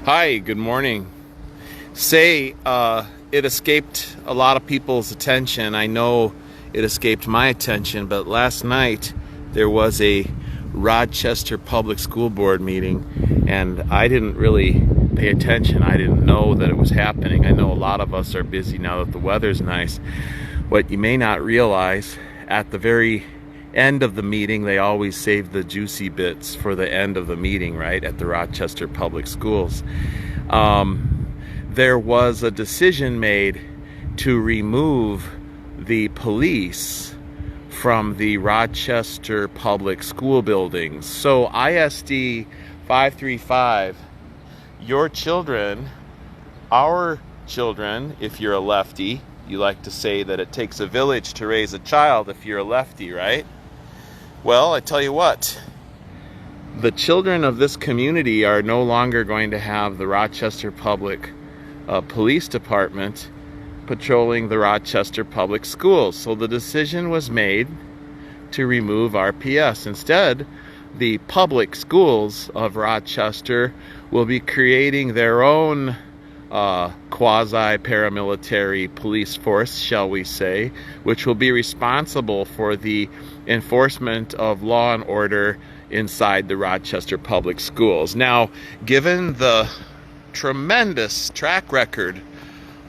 Hi, good morning. Say, it escaped a lot of people's attention. I know it escaped my attention, but last night there was a Rochester Public School Board meeting, and I didn't really pay attention. I didn't know that it was happening. I know a lot of us are busy now that the weather's nice. What you may not realize, at the very end of the meeting, they always save the juicy bits for the end of the meeting, right, at the Rochester Public Schools. There was a decision made to remove the police from the Rochester Public School buildings. So ISD535, your children, our children, if you're a lefty, you like to say that it takes a village to raise a child if you're a lefty, right? Well, I tell you what, the children of this community are no longer going to have the Rochester Public Police Department patrolling the Rochester Public Schools. So the decision was made to remove RPS. Instead, the public schools of Rochester will be creating their own quasi-paramilitary police force, shall we say, which will be responsible for the enforcement of law and order inside the Rochester Public Schools. Now, given the tremendous track record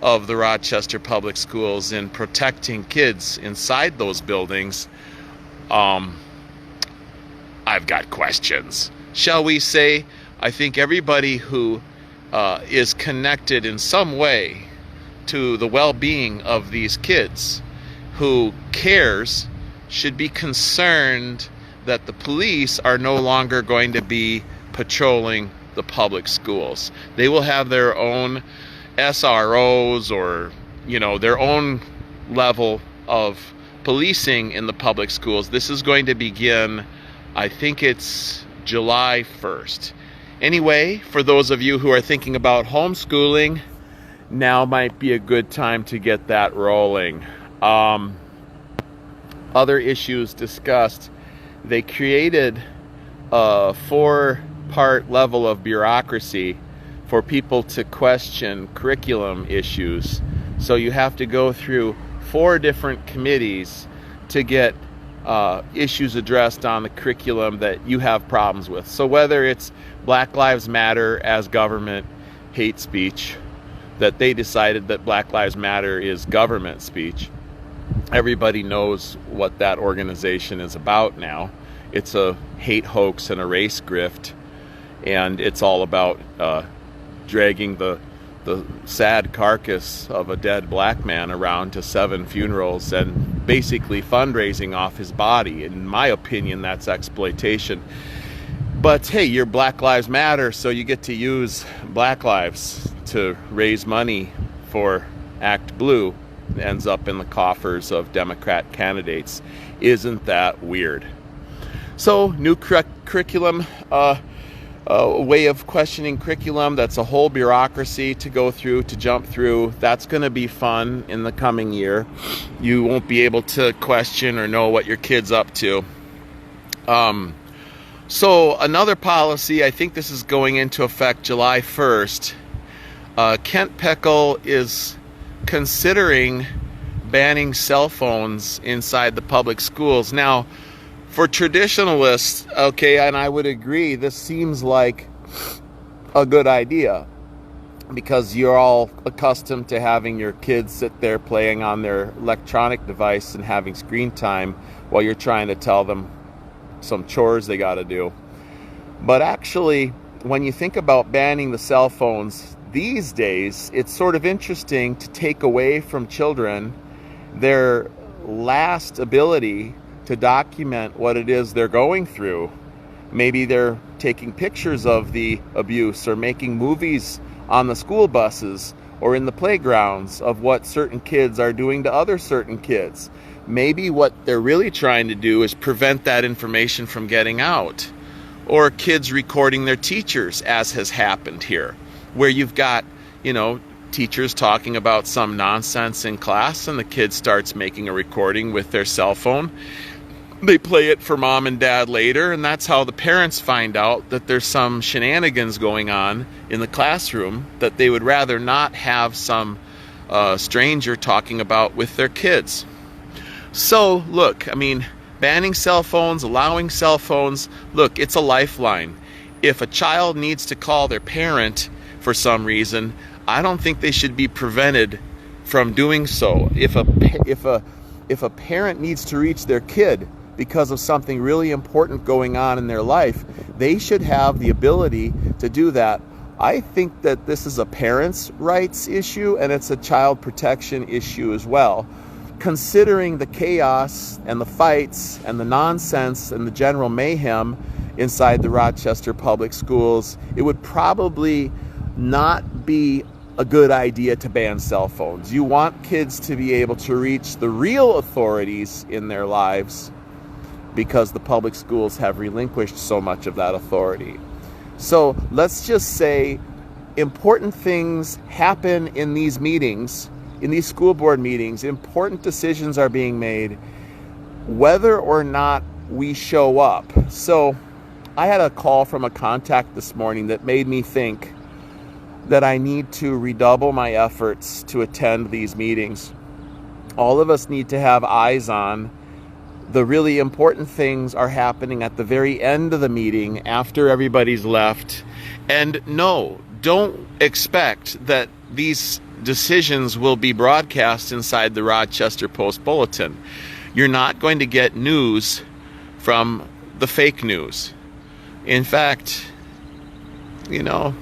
of the Rochester Public Schools in protecting kids inside those buildings, I've got questions. Shall we say, I think everybody who is connected in some way to the well-being of these kids, who cares, should be concerned that the police are no longer going to be patrolling the public schools. They will have their own SROs or, their own level of policing in the public schools. This is going to begin, I think it's July 1st. Anyway, for those of you who are thinking about homeschooling, now might be a good time to get that rolling. Other issues discussed, they created a 4-part level of bureaucracy for people to question curriculum issues. So you have to go through 4 different committees to get issues addressed on the curriculum that you have problems with. So whether it's Black Lives Matter as government hate speech, that they decided that Black Lives Matter is government speech. Everybody knows what that organization is about now. It's a hate hoax and a race grift, and it's all about dragging the sad carcass of a dead black man around to 7 funerals and basically fundraising off his body. In my opinion, that's exploitation. But hey, you're Black Lives Matter, so you get to use Black Lives to raise money for Act Blue. It ends up in the coffers of Democrat candidates. Isn't that weird? So, new curriculum, a way of questioning curriculum. That's a whole bureaucracy to go through, to jump through. That's going to be fun in the coming year. You won't be able to question or know what your kid's up to. So another policy, I think this is going into effect July 1st. Kent Pekel is considering banning cell phones inside the public schools. Now, for traditionalists, okay, and I would agree, this seems like a good idea because you're all accustomed to having your kids sit there playing on their electronic device and having screen time while you're trying to tell them some chores they got to do. But actually, when you think about banning the cell phones these days, it's sort of interesting to take away from children their last ability to document what it is they're going through. Maybe they're taking pictures of the abuse or making movies on the school buses or in the playgrounds of what certain kids are doing to other certain kids. Maybe what they're really trying to do is prevent that information from getting out. Or kids recording their teachers, as has happened here, where you've got, teachers talking about some nonsense in class and the kid starts making a recording with their cell phone. They play it for mom and dad later, and that's how the parents find out that there's some shenanigans going on in the classroom that they would rather not have some stranger talking about with their kids. So, look, I mean, banning cell phones, allowing cell phones, look, it's a lifeline. If a child needs to call their parent for some reason, I don't think they should be prevented from doing so. If a parent needs to reach their kid because of something really important going on in their life, they should have the ability to do that. I think that this is a parents' rights issue, and it's a child protection issue as well. Considering the chaos and the fights and the nonsense and the general mayhem inside the Rochester Public Schools, it would probably not be a good idea to ban cell phones. You want kids to be able to reach the real authorities in their lives because the public schools have relinquished so much of that authority. So let's just say important things happen in these meetings, in these school board meetings. Important decisions are being made, whether or not we show up. So I had a call from a contact this morning that made me think that I need to redouble my efforts to attend these meetings. All of us need to have eyes on the really important things are happening at the very end of the meeting after everybody's left. And no, don't expect that these decisions will be broadcast inside the Rochester Post-Bulletin. You're not going to get news from the fake news. In fact, you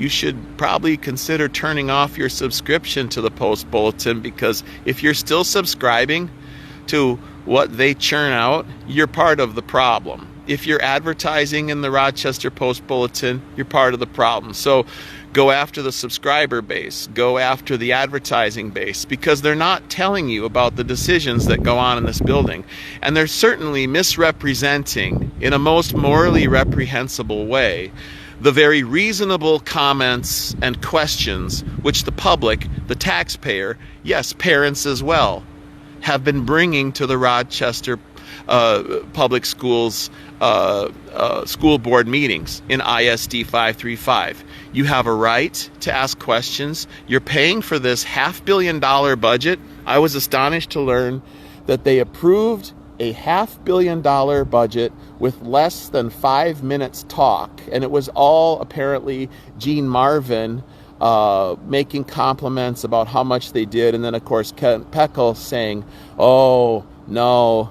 should probably consider turning off your subscription to the Post-Bulletin, because if you're still subscribing to what they churn out, you're part of the problem. If you're advertising in the Rochester Post-Bulletin, you're part of the problem. So go after the subscriber base, go after the advertising base, because they're not telling you about the decisions that go on in this building. And they're certainly misrepresenting, in a most morally reprehensible way, the very reasonable comments and questions which the public, the taxpayer, yes, parents as well, have been bringing to the Rochester Public Schools school board meetings in ISD535. You have a right to ask questions. You're paying for this $500 million budget. I was astonished to learn that they approved a $500 million budget with less than 5 minutes talk, and it was all apparently Gene Marvin making compliments about how much they did, and then of course Pekel saying, "Oh no,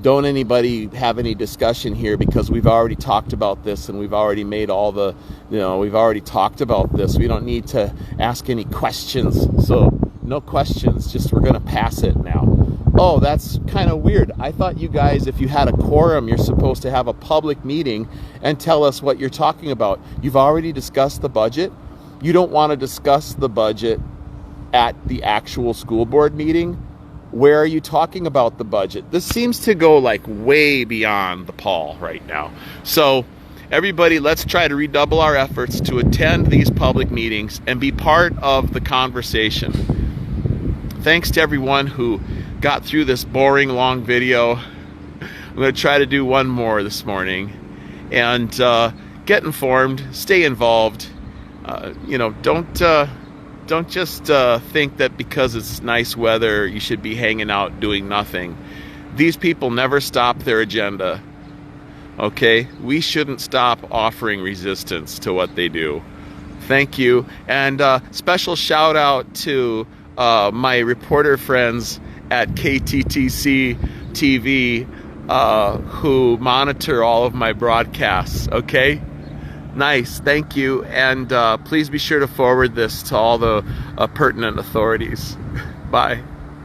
don't anybody have any discussion here because we've already talked about this and we've already made all the, we've already talked about this. We don't need to ask any questions. So no questions, just we're going to pass it now." Oh, that's kind of weird. I thought you guys, if you had a quorum, you're supposed to have a public meeting and tell us what you're talking about. You've already discussed the budget. You don't want to discuss the budget at the actual school board meeting. Where are you talking about the budget? This seems to go like way beyond the pall right now. So everybody, let's try to redouble our efforts to attend these public meetings and be part of the conversation. Thanks to everyone who got through this boring long video. I'm going to try to do one more this morning. And get informed, stay involved. Don't just think that because it's nice weather you should be hanging out doing nothing. These people never stop their agenda. Okay? We shouldn't stop offering resistance to what they do. Thank you. And special shout out to my reporter friends at KTTC TV who monitor all of my broadcasts. Okay? Nice, thank you, and please be sure to forward this to all the pertinent authorities. Bye.